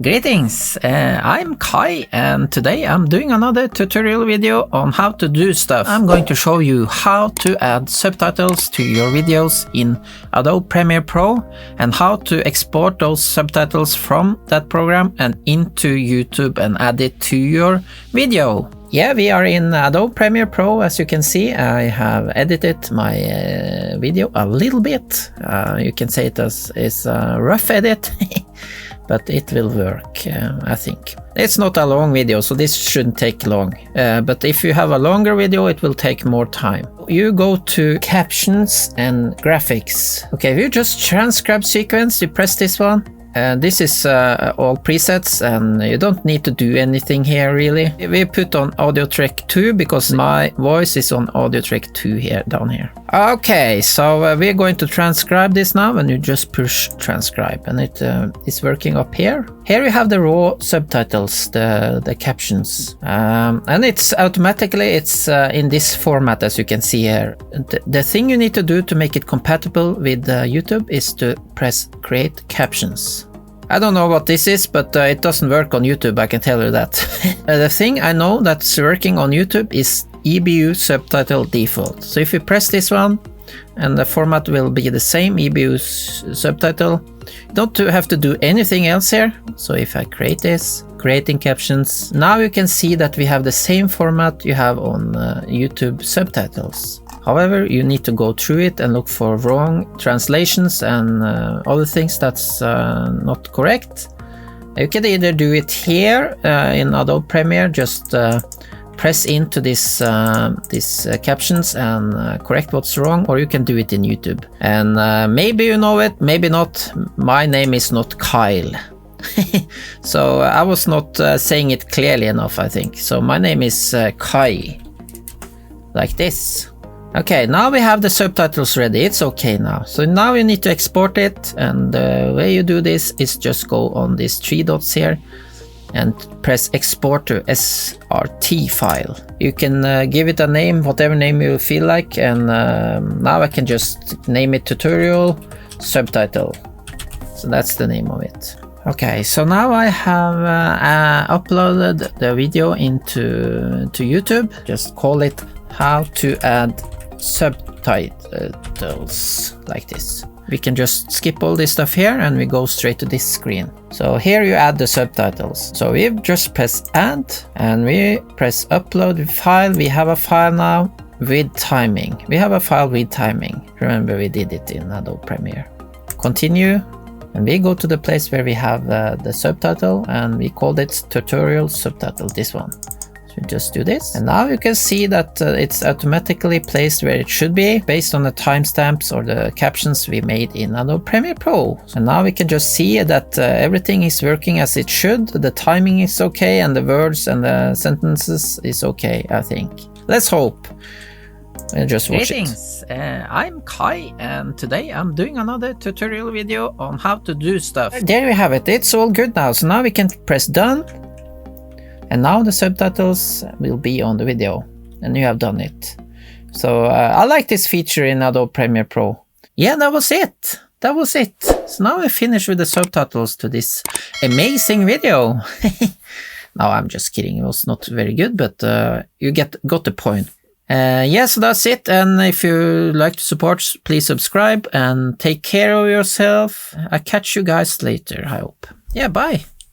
Greetings, I'm Kai and today I'm doing another tutorial video on how to do stuff. I'm going to show you how to add subtitles to your videos in Adobe Premiere Pro and how to export those subtitles from that program and into YouTube and add it to your video. Yeah, we are in Adobe Premiere Pro. As you can see, I have edited my video a little bit. You can say it is a rough edit. But it will work, I think. It's not a long video, so this shouldn't take long. But if you have a longer video, it will take more time. You go to Captions and Graphics. Okay, if you just transcribe sequence, you press this one. This is all presets and you don't need to do anything here really. We put on audio track 2 because my voice is on audio track 2 here, down here. Okay, so we're going to transcribe this now and you just push transcribe and it is working up here. Here you have the raw subtitles, the captions. And it's automatically, it's in this format as you can see here. The thing you need to do to make it compatible with YouTube is to press create captions. I don't know what this is, but it doesn't work on YouTube, I can tell you that. The thing I know that's working on YouTube is EBU subtitle default. So if you press this one, and the format will be the same, EBU subtitle. You don't have to do anything else here. So if I create this, creating captions, now you can see that we have the same format you have on YouTube subtitles. However, you need to go through it and look for wrong translations and other things that's not correct. You can either do it here in Adobe Premiere, just press into this captions and correct what's wrong, or you can do it in YouTube. And maybe you know it, maybe not. My name is not Kyle. So I was not saying it clearly enough, I think. So my name is Kai, like this. Okay, now we have the subtitles ready. It's okay now. So now you need to export it, and the way you do this is just go on these 3 dots here and press export to SRT file. You can give it a name, whatever name you feel like, and now I can just name it tutorial subtitle. So that's the name of it. Okay, so now I have uploaded the video into YouTube. Just call it how to add subtitles, like this. We can just skip all this stuff here and we go straight to this screen. So here you add the subtitles. So we just press add and we press upload file. We have a file now with timing. We have a file with timing. Remember we did it in Adobe Premiere. Continue and we go to the place where we have the subtitle and we called it tutorial subtitle, this one. So just do this and now you can see that it's automatically placed where it should be based on the timestamps or the captions we made in Adobe Premiere Pro. So now we can just see that everything is working as it should. The timing is okay and the words and the sentences is okay, I think. Let's hope. And just watch it. I'm Kai and today I'm doing another tutorial video on how to do stuff. There we have it. It's all good now. So now we can press done. And now the subtitles will be on the video and you have done it. So I like this feature in Adobe Premiere Pro. Yeah, that was it. That was it. So now I finished with the subtitles to this amazing video. No, I'm just kidding. It was not very good, but you got the point. Yeah, so that's it. And if you like to support, please subscribe and take care of yourself. I'll catch you guys later, I hope. Yeah, bye.